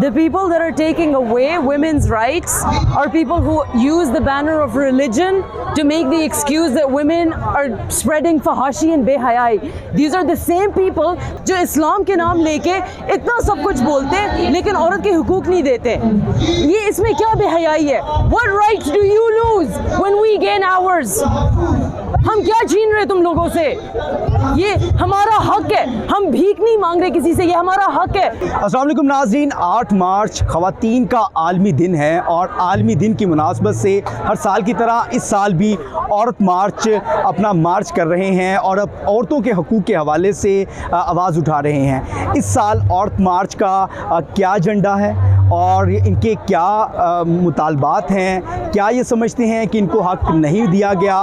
The people that are taking away women's rights are people who use the banner of religion to make the excuse that women are spreading fahashi and behayai. These are the same people जो इस्लाम के नाम लेके इतना सब कुछ बोलते लेकिन औरत के हुकूक नहीं देते. ये इसमें क्या बेहयाई है? What rights do you lose when we gain ours? हम क्या छीन रहे तुम लोगों से? ये हमारा हक है, हम भीख नहीं मांग रहे किसी से, ये हमारा हक है. अस्सलाम वालेकुम नाज़रीन, 8 मार्च ख़वातीन का आलमी दिन है और आलमी दिन की मुनासबत से हर साल की तरह इस साल भी औरत मार्च अपना मार्च कर रहे हैं और अब औरतों के हकूक़ के हवाले से आवाज़ उठा रहे हैं. इस साल औरत मार्च का क्या एजेंडा है और इनके क्या मुतालबात हैं? क्या ये समझते हैं कि इनको हक़ नहीं दिया गया?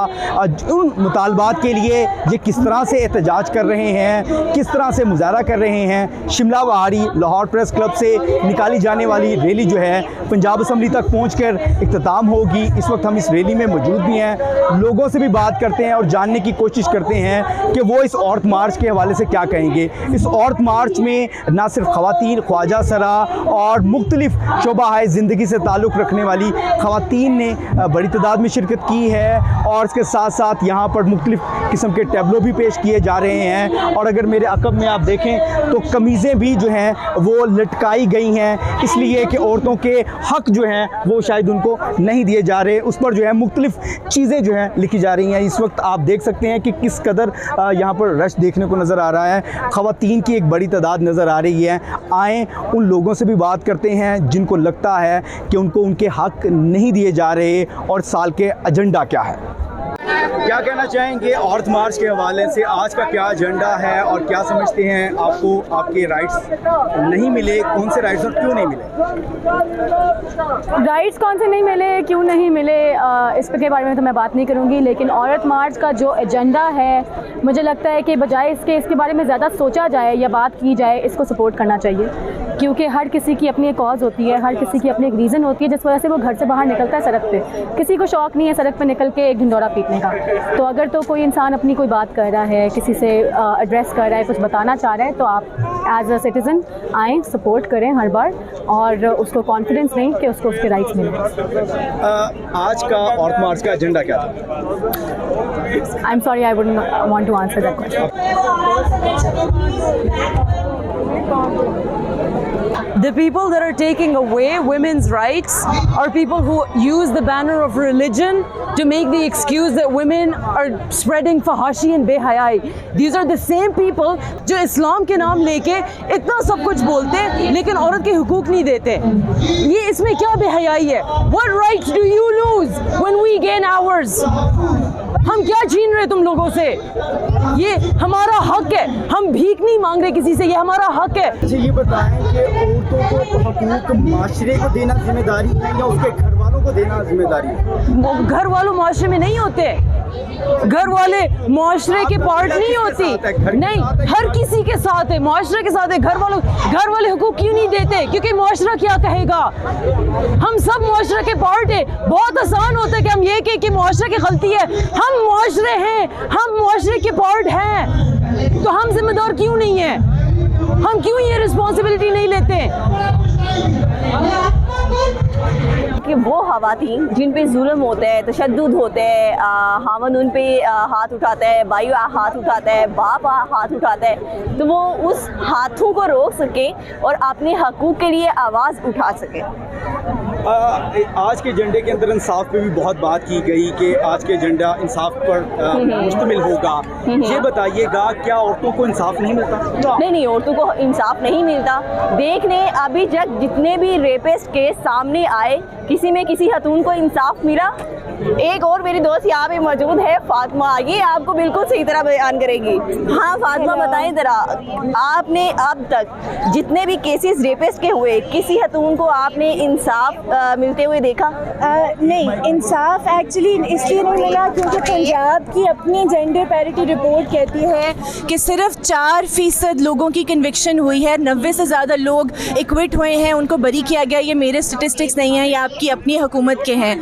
उन मुतालबात के लिए ये किस तरह से एहतजाज कर रहे हैं, किस तरह से मुजाहरा कर रहे हैं? शिमला बहारी लाहौर प्रेस क्लब से निकाली जाने वाली रैली जो है पंजाब असम्बली तक पहुंचकर इख्तिताम होगी. इस वक्त हम इस रैली में मौजूद भी हैं, लोगों से भी बात करते हैं और जानने की कोशिश करते हैं कि वो इस औरत मार्च के हवाले से क्या कहेंगे. इस औरत मार्च में ना सिर्फ ख़वातीन, ख्वाजा सरा और मुख्तलिफ शोबा है ज़िंदगी से ताल्लुक़ रखने वाली ख़वातीन ने बड़ी तादाद में शिरकत की है और इसके साथ साथ यहाँ पर मुख्तलिफ किस्म के टैबलो भी पेश किए जा रहे हैं. और अगर मेरे अकब में आप देखें तो कमीज़ें भी जो हैं वो लटकाई गई हैं, इसलिए कि औरतों के हक़ जो हैं वो शायद उनको नहीं दिए जा रहे. उस पर जो है मुख्तलिफ चीज़ें जो हैं लिखी जा रही हैं. इस वक्त आप देख सकते हैं कि किस कदर यहाँ पर रश देखने को नज़र आ रहा है. ख़वातीन की एक बड़ी तादाद नज़र आ रही है. आएँ उन लोगों से भी बात करते हैं जिनको लगता है कि उनको उनके हक़ नहीं दिए जा रहे और साल के एजेंडा क्या है. क्या कहना चाहेंगे औरत मार्च के हवाले से? आज का क्या एजेंडा है और क्या समझते हैं आपको आपके राइट्स नहीं मिले? कौन से राइट्स और क्यों नहीं मिले? राइट्स कौन से नहीं मिले, क्यों नहीं मिले, इस के बारे में तो मैं बात नहीं करूँगी. लेकिन औरत मार्च का जो एजेंडा है, मुझे लगता है कि बजाय इसके बारे में ज़्यादा सोचा जाए या बात की जाए, इसको सपोर्ट करना चाहिए. क्योंकि हर किसी की अपनी एक कॉज होती है, हर किसी की अपनी एक रीज़न होती है जिस वजह से वो घर से बाहर निकलता है सड़क पे. किसी को शौक़ नहीं है सड़क पे निकल के एक ढिंडोरा पीटने का. तो अगर तो कोई इंसान अपनी कोई बात कर रहा है, किसी से एड्रेस कर रहा है, कुछ बताना चाह रहा है, तो आप एज अ सिटीज़न आएँ, सपोर्ट करें हर बार और उसको कॉन्फिडेंस दें कि उसको उसके राइट्स मिलें. आज का औरत मार्च का एजेंडा क्या था? I am sorry, I wouldn't want to answer that question. The people that are taking away women's rights are people who use the banner of religion to make the excuse that women are spreading fahashi and behayai. These are the same people जो इस्लाम के नाम लेके इतना सब कुछ बोलते लेकिन औरत के हुकूक नहीं देते. ये इसमें क्या बेहयाई है? What rights do you lose when we gain ours? हम क्या छीन रहे तुम लोगों से? ये हमारा हक है, हम भीख नहीं मांग रहे किसी से, ये हमारा हक है. अच्छा ये बताएं कि औरतों को हकूक माशरे को देना जिम्मेदारी है या उसके घर वालों को देना जिम्मेदारी है? घर वालों माशरे में नहीं होते, घर वाले माशरे के पार्ट नहीं होती. नहीं, हर किसी के साथ है, माशरे के साथ है. घर वाले हुकूक क्यों नहीं देते? क्योंकि माशरा क्या कहेगा? हम सब माशरे के पार्ट है. बहुत आसान होता है कि हम ये कहें कि माशरे की गलती है. हम माशरे हैं, हम माशरे के पार्ट हैं, तो हम जिम्मेदार क्यों नहीं है? हम क्यों ये रिस्पॉन्सिबिलिटी नहीं लेते? कि वो ख़वातीन जिन पे जुल्म होते हैं, तशद्दुद होते हैं, हामन उन पे हाथ उठाता है, भाई हाथ उठाता है, बाप हाथ उठाता है, तो वो उस हाथों को रोक सके और अपने हकूक़ के लिए आवाज़ उठा सके. आज के एजेंडे के अंदर इंसाफ पे भी बहुत बात की गई कि आज के एजेंडा इंसाफ पर मुश्तमिल होगा. ये बताइएगा, क्या औरतों को इंसाफ नहीं मिलता? नहीं, औरतों को इंसाफ नहीं मिलता. देख लें अभी तक जितने भी रेपिस्ट केस सामने आए, किसी में किसी खतून को इंसाफ मिला? एक और मेरी दोस्त यहाँ पे मौजूद है, फातिमा, ये आपको बिल्कुल सही तरह बयान करेगी. हाँ फातिमा, बताएं ज़रा, आपने अब तक जितने भी केसेस रेपिस्ट के हुए, किसी खतून को आपने इंसाफ मिलते हुए देखा? नहीं, इंसाफ एक्चुअली इसलिए नहीं मिला क्योंकि पंजाब की अपनी जेंडर पैरिटी रिपोर्ट कहती है कि सिर्फ 4% लोगों की कन्विक्शन हुई है, 90 से ज़्यादा लोग एक्विट हुए हैं, उनको बरी किया गया। ये मेरे स्टेटिस्टिक्स नहीं हैं, ये आपकी अपनी हुकूमत के हैं।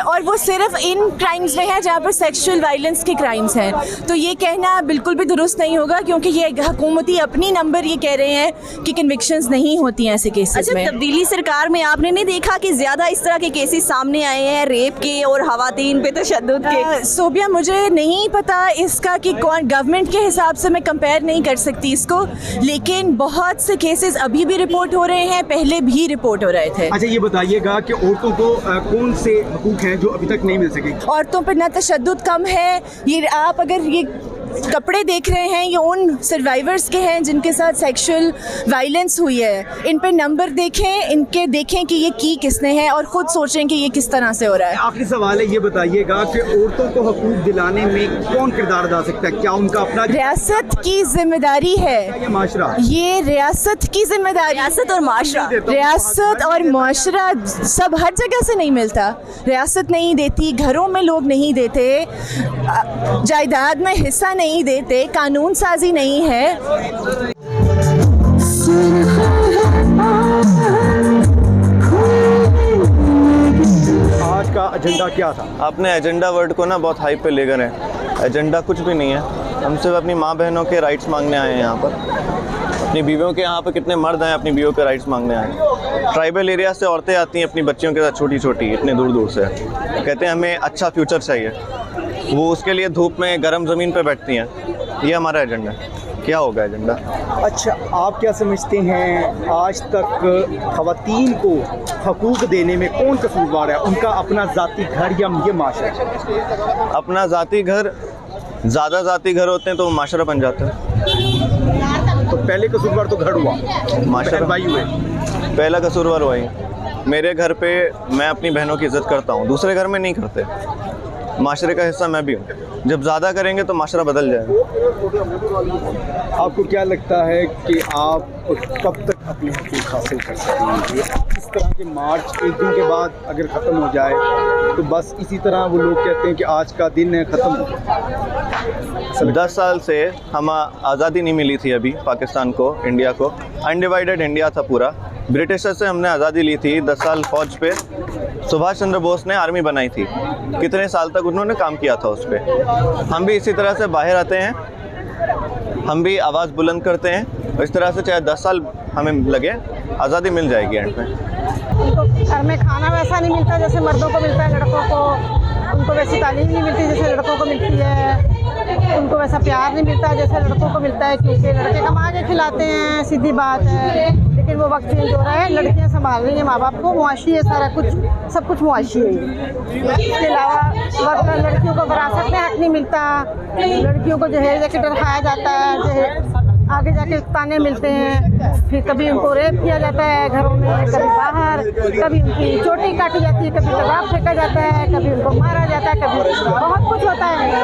और वो सिर्फ इन क्राइम्स में है जहाँ पर सेक्सुअल वायलेंस के क्राइम्स हैं। तो ये कहना बिल्कुल भी दुरुस्त नहीं होगा क्योंकि ये हुकूमती अपनी नंबर ये कह रहे हैं कि कन्विक्शंस नहीं होती हैं ऐसे केसेस में। तब्दीली सरकार में आपने नहीं देखा कि ज़्यादा इस तरह के केसेस सामने आए हैं, रेप के और ख़वातीन पे तशद्दुद के? सोबिया, मुझे नहीं पता इसका कि कौन, गवर्नमेंट के हिसाब से मैं कंपेयर नहीं कर सकती इसको, लेकिन बहुत से केसेस अभी भी रिपोर्ट हो रहे हैं, पहले भी रिपोर्ट हो रहे थे। अच्छा, ये बताइएगा कि औरतों को कौन से हकूक हैं जो अभी तक नहीं मिल सके? औरतों पर ना तशद्दुद कम है। ये आप अगर ये कपड़े देख रहे हैं, ये उन सर्वाइवर्स के हैं जिनके साथ सेक्सुअल वायलेंस हुई है। इन पे नंबर देखें, इनके देखें कि ये की किसने है और ख़ुद सोचें कि ये किस तरह से हो रहा है। आखिरी सवाल है, ये बताइएगा कि औरतों को हकूक दिलाने में कौन किरदार अदा सकता है? क्या उनका अपना रियासत की जिम्मेदारी है? ये माशरा, ये रियासत की जिम्मेदारी, रियासत और माशरा, रियासत और माशरा सब हर जगह से नहीं मिलता। रियासत नहीं देती, घरों में लोग नहीं देते, जायदाद में हिस्सा नहीं देते, कानून साजी नहीं है। आज का एजेंडा क्या था? आपने एजेंडा वर्ड को ना बहुत हाई पे ले गए हैं। एजेंडा कुछ भी नहीं है, हम सिर्फ अपनी माँ बहनों के राइट्स मांगने आए हैं यहाँ पर। अपनी बीवियों के, यहाँ पर कितने मर्द हैं अपनी बीवियों के राइट्स मांगने आए हैं। ट्राइबल एरिया से औरतें आती हैं अपनी बच्चियों के साथ, छोटी छोटी, इतने दूर दूर से, कहते हैं हमें अच्छा फ्यूचर चाहिए। वो उसके लिए धूप में गर्म ज़मीन पे बैठती हैं। ये हमारा एजेंडा है। क्या होगा एजेंडा? अच्छा, आप क्या समझते हैं आज तक ख़वातीन को हकूक देने में कौन कसूरवार है? उनका अपना ज़ाती घर या ये माशरा? अपना ज़ाती घर, ज़्यादा ज़ाती घर होते हैं तो वो माशरा बन जाता है। तो पहले कसूरवार तो घर हुआ, माशरा भाई हुए। पहला कसूरवार वही। मेरे घर पे मैं अपनी बहनों की इज़्ज़त करता हूँ, दूसरे घर में नहीं करते। माशरे का हिस्सा मैं भी हूँ। जब ज़्यादा करेंगे तो माशरा बदल जाएगा। आपको क्या लगता है कि आप कब तक अपने हकूक़ हासिल कर सकेंगे? इस तरह के मार्च एक दिन के बाद अगर ख़त्म हो जाए तो बस इसी तरह वो लोग कहते हैं कि आज का दिन है, ख़त्म हो गया। 10 साल से हम आज़ादी नहीं मिली थी अभी पाकिस्तान को, इंडिया को। अनडिवाइडेड इंडिया था पूरा। ब्रिटिशर से हमने आज़ादी ली थी। 10 साल फौज पे सुभाष चंद्र बोस ने आर्मी बनाई थी। कितने साल तक उन्होंने काम किया था उस पर। हम भी इसी तरह से बाहर आते हैं, हम भी आवाज़ बुलंद करते हैं। इस तरह से चाहे 10 साल हमें लगे, आज़ादी मिल जाएगी एंड में। उनको घर में खाना वैसा नहीं मिलता जैसे मर्दों को मिलता है, लड़कों को। उनको वैसी तालीम नहीं मिलती जैसे लड़कों को मिलती है। उनको वैसा प्यार नहीं मिलता जैसे लड़कों को मिलता है, क्योंकि लड़के कमा के खिलाते हैं, सीधी बात है। लेकिन वो वक्त चेंज हो रहा है, लड़कियां संभाल रही हैं माँ बाप को। मुआशी है सारा कुछ, सब कुछ मुआशी है। इसके अलावा लड़कियों को विरासत में हक नहीं मिलता। लड़कियों को जहेज देके डराया जाता है, आगे जाके ताने मिलते हैं। फिर कभी उनको रेप किया जाता है घरों में, कभी बाहर, कभी उनकी चोटी काटी जाती है, कभी कबाब फेंका जाता है, कभी उनको मारा जाता है, कभी बहुत कुछ होता है।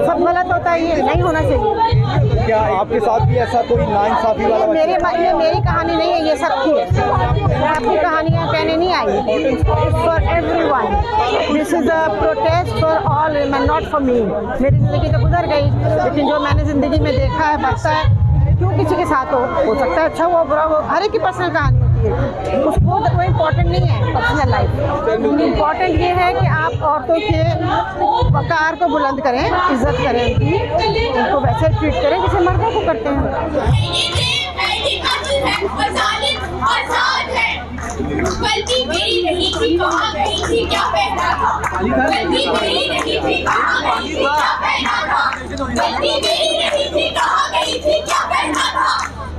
सब गलत होता है, ये नहीं होना चाहिए। क्या आपके साथ भी ऐसा कोई नाइंसाफ़ी वाला? ये मेरी कहानी नहीं है, ये सबकी है। मैं अपनी कहानियाँ कहने नहीं आई। For everyone, this is a protest for all women, not for me. मेरी ज़िंदगी तो गुजर गई, लेकिन जो मैंने ज़िंदगी में देखा है, पता है क्यों किसी के साथ हो सकता है अच्छा हो, बुरा हो, हर एक की पर्सनल कहानी होती है। उसको तो कोई इम्पोर्टेंट नहीं है पर्सनल लाइफ। इम्पोर्टेंट ये है कि आप औरतों के वक़ार को बुलंद करें, इज्जत करें उनकी, उनको वैसे ट्रीट करें जैसे मर्दों को करते हैं। गलती मेरी नहीं थी, कहाँ गई थी, क्या पहना था? गलती मेरी नहीं थी, कहाँ गई थी, क्या पहना था? गलती मेरी नहीं थी, कहाँ गई थी, क्या पहना था?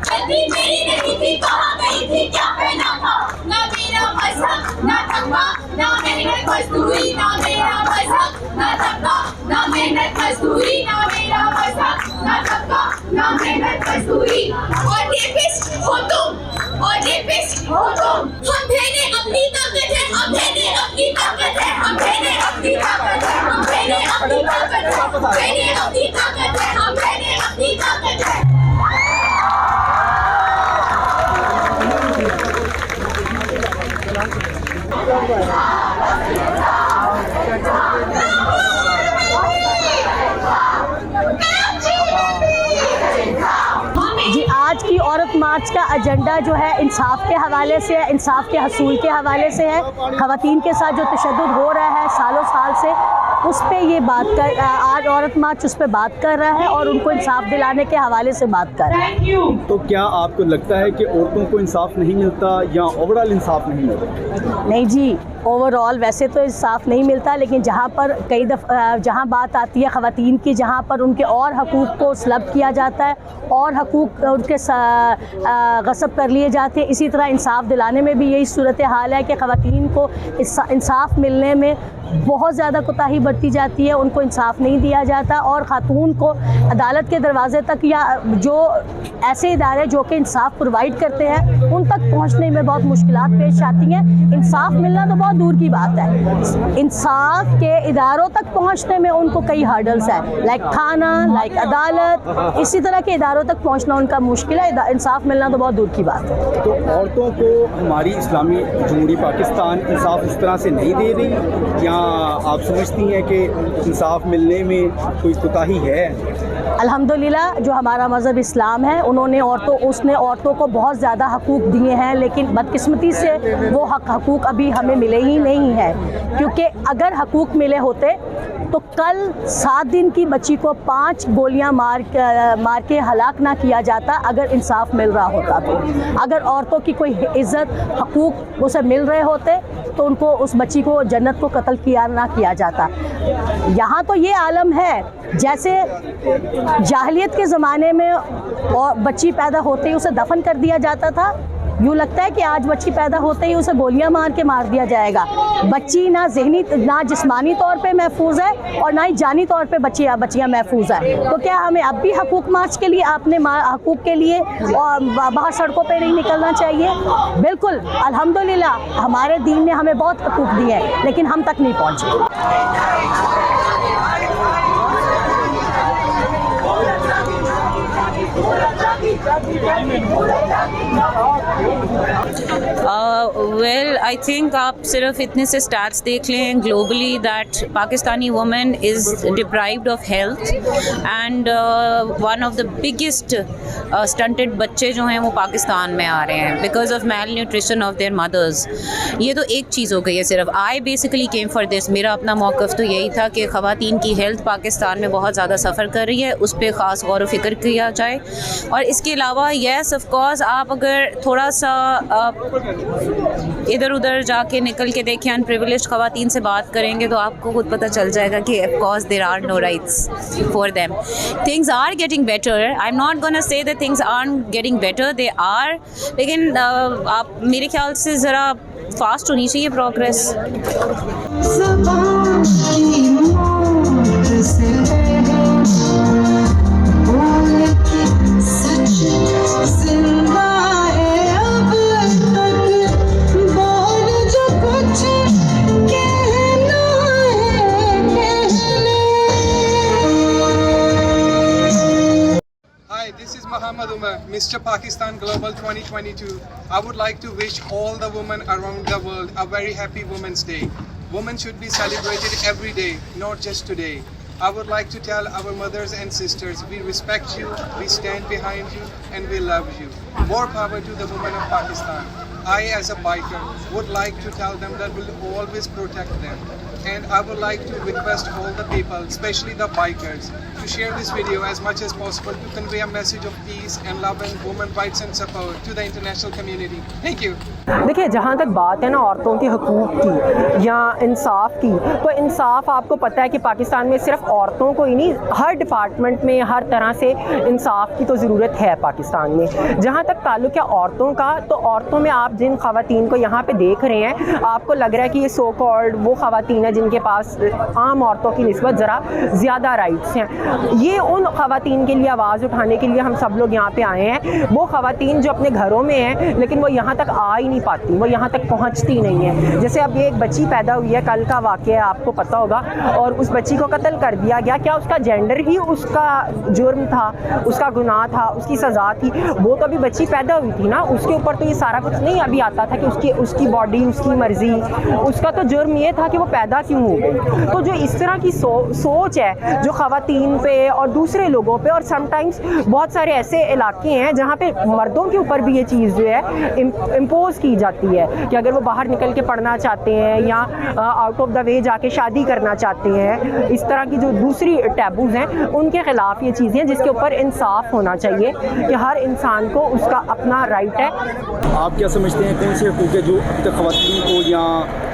गलती मेरी नहीं थी, कहाँ गई थी, क्या पहना था? ना मेरा मज़हब, ना धक्का, ना मेहनत मजदूरी, ना मेरा मज़हब, ना धक्का, ना मेहनत मजदूरी, ना मेरा मज़हब, ना धक्का, ना मेहनत मजदूरी। और रेपिस्ट हो तुम, और रेपिस्ट हो तुम। हम भेने अपनी ताकत है, हम भेने अपनी ताकत है, हम भेने अपनी ताकत है, हम भेने अपनी ताकत है, हम भेने अपनी ताकत है, हम भेने अपनी ताकत है। मार्च का एजेंडा जो है इंसाफ के हवाले से है, इंसाफ के हसूल के हवाले से है। ख़वातीन के साथ जो तशद्दुद हो रहा है सालों साल से, उस पे ये बात कर, आज औरत मार्च उस पे बात कर रहा है और उनको इंसाफ दिलाने के हवाले से बात कर रहा है। तो क्या आपको लगता है कि औरतों को इंसाफ नहीं मिलता या ओवरऑल इंसाफ नहीं मिलता? नहीं जी, ओवरऑल वैसे तो इंसाफ नहीं मिलता, लेकिन जहाँ पर कई दफ़ा जहाँ बात आती है ख़वातीन की, जहाँ पर उनके और हकूक़ को सलब किया जाता है और हकूक़ उनके गसब कर लिए जाते हैं, इसी तरह इंसाफ दिलाने में भी यही सूरत हाल है कि ख़वातीन को इंसाफ मिलने में बहुत ज़्यादा कोताही बरती जाती है, उनको इंसाफ नहीं दिया जाता और ख़ातून को अदालत के दरवाज़े तक या जो ऐसे इदारे जो कि इंसाफ प्रोवाइड करते हैं उन तक पहुंचने में बहुत मुश्किलात पेश आती हैं। इंसाफ मिलना तो बहुत दूर की बात है, इंसाफ के इदारों तक पहुंचने में उनको कई हर्डल्स हैं, लाइक थाना, लाइक अदालत, इसी तरह के इदारों तक पहुंचना उनका मुश्किल है। इंसाफ मिलना तो बहुत दूर की बात है। तो औरतों को हमारी इस्लामी जमहूरी पाकिस्तान इंसाफ इस तरह से नहीं दे रही, या आप समझती हैं कि इंसाफ मिलने में कोई कोताही है? अल्हम्दुलिल्लाह जो हमारा मज़हब इस्लाम है उसने औरतों को बहुत ज़्यादा हकूक़ दिए हैं, लेकिन बदकिस्मती से वो हकूक़ अभी हमें मिले ही नहीं हैं, क्योंकि अगर हकूक़ मिले होते तो कल 7 दिन की बच्ची को 5 गोलियां मार के हलाक ना किया जाता अगर इंसाफ मिल रहा होता। तो अगर औरतों की कोई इज़्ज़त हकूक़ उसे मिल रहे होते तो उनको उस बच्ची को जन्नत को कत्ल ना किया जाता। यहाँ तो ये आलम है जैसे जाहिलियत के ज़माने में और बच्ची पैदा होते ही उसे दफन कर दिया जाता था, यूँ लगता है कि आज बच्ची पैदा होते ही उसे गोलियां मार के मार दिया जाएगा। बच्ची ना ज़हनी ना जिस्मानी तौर पे महफूज है और ना ही जानी तौर पे बच्चियाँ महफूज है। तो क्या हमें अब भी हकूक़ मार्च के लिए अपने हकूक़ के लिए और बाहर सड़कों पे नहीं निकलना चाहिए? बिल्कुल, अल्हम्दुलिल्लाह हमारे दीन ने हमें बहुत हकूक़ दिए हैं, लेकिन हम तक नहीं पहुँचे। वेल आई थिंक आप सिर्फ इतने से स्टैट्स देख लें globally that Pakistani women is deprived of health and one of the biggest stunted बच्चे जो हैं वो पाकिस्तान में आ रहे हैं because of malnutrition of their mothers. ये तो एक चीज़ हो गई है सिर्फ। I basically came for this, मेरा अपना मौक़िफ़ तो यही था कि ख़वातीन की हेल्थ पाकिस्तान में बहुत ज़्यादा सफ़र कर रही है, उस पर ख़ास गौर व फिक्र किया जाए। और इसके अलावा येस ऑफ कोर्स आप अगर थोड़ा सा इधर उधर जाके निकल के देखें, अनप्रिविलेज्ड ख़वातीन से बात करेंगे तो आपको खुद पता चल जाएगा कि of course there are no rights for them. Things are getting better, I am not gonna say that things aren't getting better, they are, लेकिन आप मेरे ख्याल से ज़रा फास्ट होनी चाहिए progress. Hi, this is Muhammad Umar, Mr. Pakistan Global 2022. I would like to wish all the women around the world a very happy Women's Day. Women should be celebrated every day, not just today. I would like to tell our mothers and sisters, we respect you, we stand behind you, and we love you. More power to the women of Pakistan. I, as a biker, would like to tell them that we'll always protect them. And I would like to request all the people, especially the bikers, to share this video as much as possible to convey a message of peace and love and women's rights and support to the international community. Thank you. देखिए, जहाँ तक बात है ना औरतों के हकूक़ की या इंसाफ की, तो इंसाफ आपको पता है कि पाकिस्तान में सिर्फ औरतों को ही नहीं, हर डिपार्टमेंट में हर तरह से इंसाफ की तो ज़रूरत है पाकिस्तान में। जहाँ तक ताल्लुक़ है औरतों का, तो औरतों में आप जिन ख़वातीन को यहाँ पे देख रहे हैं, आपको लग रहा है कि ये सो कॉल्ड वो ख़वातीन है जिनके पास आम औरतों की निस्बत ज़रा ज़्यादा राइट्स हैं। ये उन ख़वातीन के लिए आवाज़ उठाने के लिए हम सब लोग यहाँ पे आए हैं। वो ख़वातीन जो अपने घरों में हैं लेकिन वो यहाँ तक आ ही नहीं नहीं पाती, वो यहाँ तक पहुँचती नहीं है। जैसे अब ये एक बच्ची पैदा हुई है, कल का वाक़या है, आपको पता होगा, और उस बच्ची को कत्ल कर दिया गया। क्या उसका जेंडर ही उसका जुर्म था, उसका गुनाह था, उसकी सज़ा थी? वो तो अभी बच्ची पैदा हुई थी ना, उसके ऊपर तो ये सारा कुछ नहीं अभी आता था कि उसकी बॉडी, उसकी मर्ज़ी, उसका तो जुर्म ये था कि वो पैदा क्यों हो गई। तो जो इस तरह की सोच है जो ख़वातीन पे और दूसरे लोगों पे, और समटाइम्स बहुत सारे ऐसे इलाके हैं जहाँ पे मर्दों के ऊपर भी ये चीज़ जो है इम्पोज की जाती है कि अगर वो बाहर निकल के पढ़ना चाहते हैं या आउट ऑफ द वे जाके शादी करना चाहते हैं, इस तरह की जो दूसरी टैबूज़ हैं उनके ख़िलाफ़ ये चीज़ें हैं जिसके ऊपर इंसाफ होना चाहिए कि हर इंसान को उसका अपना राइट है। आप क्या समझते हैं कौन से हकूक़ है जो अब तक ख़वातीन को या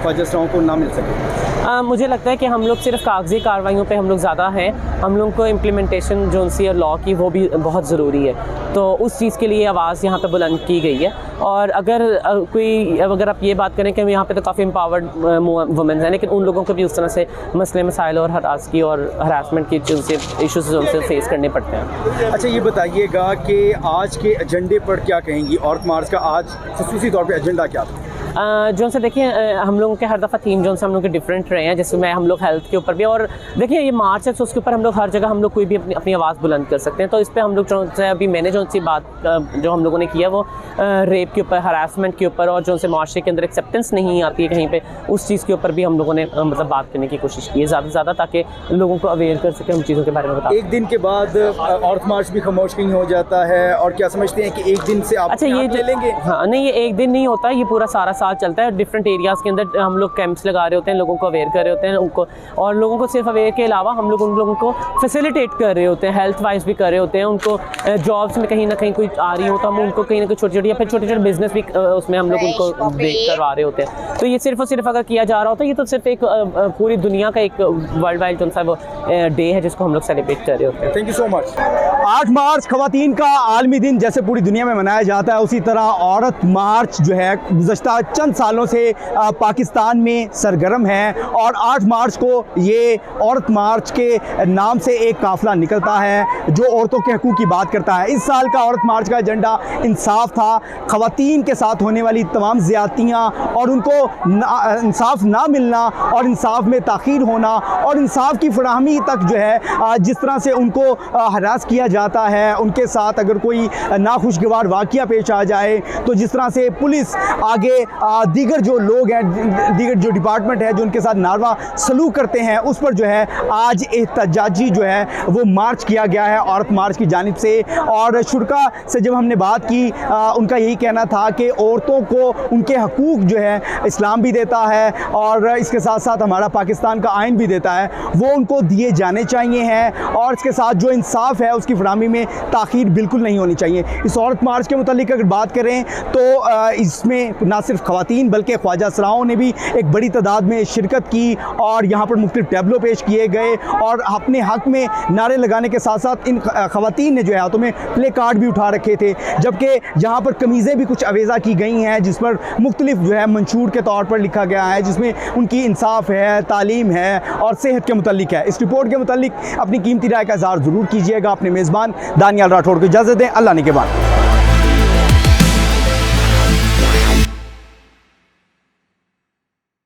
ख्वाजा असराओं को ना मिल सके? मुझे लगता है कि हम लोग सिर्फ कागजी कार्रवाइयों पे हम लोग ज़्यादा हैं, हम लोग को इम्प्लीमेंटेशन जो सी और लॉ की वो भी बहुत ज़रूरी है। तो उस चीज़ के लिए आवाज़ यहाँ पे बुलंद की गई है। और अगर आप ये बात करें कि यहाँ पे तो काफ़ी एम्पावर्ड वुमेन्स हैं, लेकिन उन लोगों को भी उस तरह से मसले मसाइल और हरासगी और हरासमेंट की जिनसे इशूज़ उनसे फेस करने पड़ते हैं। अच्छा, ये बताइएगा कि आज के एजेंडे पर क्या कहेंगी? औरत मार्च का आज खसूसी तौर पर एजेंडा क्या था? जो से देखिए हम लोगों के हर दफ़ा थीम जो से हम लोग के डिफरेंट रहे हैं, जिसमें हम लोग हेल्थ के ऊपर भी, और देखिए ये मार्च है तो उसके ऊपर हम लोग हर जगह हम लोग कोई भी अपनी आवाज़ बुलंद कर सकते हैं। तो इस पर हम लोग जो से अभी मैंने जो सी बात जो हम लोगों ने किया वो रेप के ऊपर, हरासमेंट के ऊपर, और जो से माशरे के अंदर एक्सेप्टेंस नहीं आती है कहीं पे, उस चीज़ के ऊपर भी हम लोगों ने मतलब बात करने की कोशिश की है ज़्यादा से ज़्यादा, ताकि लोगों को अवेयर कर सकें उन चीज़ों के बारे में बता। एक दिन के बाद औरत मार्च भी खामोश कहीं हो जाता है, और क्या समझते हैं कि एक दिन से आप अच्छा ये ले लेंगे? हाँ, नहीं, ये एक दिन नहीं होता, ये पूरा सारा साल चलता है। डिफरेंट एरियाज़ के अंदर हम लोग कैंप्स लगा रहे होते हैं, लोगों को अवेयर कर रहे होते हैं उनको, और लोगों को सिर्फ अवेयर के अलावा हम लोग उन लोगों को फैसिलिटेट कर रहे होते हैं, हेल्थ वाइज भी कर रहे होते हैं। उनको जॉब्स में कहीं ना कहीं कोई आ रही हो तो हम उनको कहीं ना कहीं छोटी छोटी या फिर छोटे छोटे बिजनेस भी उसमें हम लोग उनको ब्रेक करवा रहे होते हैं। तो ये सिर्फ और सिर्फ अगर किया जा रहा होता है, ये तो सिर्फ एक पूरी दुनिया का एक वर्ल्ड वाइड जो सा वो डे है जिसको हम लोग सेलिब्रेट कर रहे होते हैं। Thank you so much. 8 मार्च ख़वातीन का आलमी दिन जैसे पूरी दुनिया में मनाया जाता है, उसी तरह औरत मार्च जो है गुज़श्ता चंद सालों से पाकिस्तान में सरगर्म है। और 8 मार्च को ये औरत मार्च के नाम से एक काफ़िला निकलता है जो औरतों के हकूक़ की बात करता है। इस साल का औरत मार्च का एजेंडा इंसाफ था। ख़वातीन के साथ होने वाली तमाम ज़्यादतियाँ और उनको इंसाफ ना मिलना और इंसाफ में ताख़ीर होना और इंसाफ की फराहमी तक जो है जिस तरह से उनको हरास किया जाता है, उनके साथ अगर कोई नाखुशगवार वाक़या पेश आ जाए तो जिस तरह से पुलिस आगे दीगर जो लोग हैं, दीगर जो डिपार्टमेंट है जो उनके साथ नारवा सलूक करते हैं, उस पर जो है आज एहतजाजी जो है वो मार्च किया गया है औरत मार्च की जानिब से। और शुरा से जब हमने बात की उनका यही कहना था कि औरतों को उनके हकूक़ जो है इस्लाम भी देता है और इसके साथ साथ हमारा पाकिस्तान का आइन भी देता है, वो उनको दिए जाने चाहिए हैं। और इसके साथ जो इंसाफ है उसकी फराहमी में ताख़ीर बिल्कुल नहीं होनी चाहिए। इस औरत मार्च के मुतालिक अगर बात करें तो इसमें ना सिर्फ ख़वातीन बल्कि ख्वाजा असराओं ने भी एक बड़ी तादाद में शिरकत की और यहाँ पर मुख्तलिफ टैबलो पेश किए गए और अपने हक़ में नारे लगाने के साथ साथ इन ख़वातीन ने जो है हाथों में प्ले कार्ड भी उठा रखे थे, जबकि यहाँ पर कमीज़ें भी कुछ अवेज़ा की गई हैं जिस पर मुख्तलिफ जो है मंशूर के तौर पर लिखा गया है, जिसमें उनकी इंसाफ है, तालीम है और सेहत के मुतालिक है। इस रिपोर्ट के मुतालिक अपनी कीमती राय का इज़हार ज़रूर कीजिएगा। अपने मेज़बान दानियाल राठौड़ को इजाज़त दें। अल्लाह ने के बाद।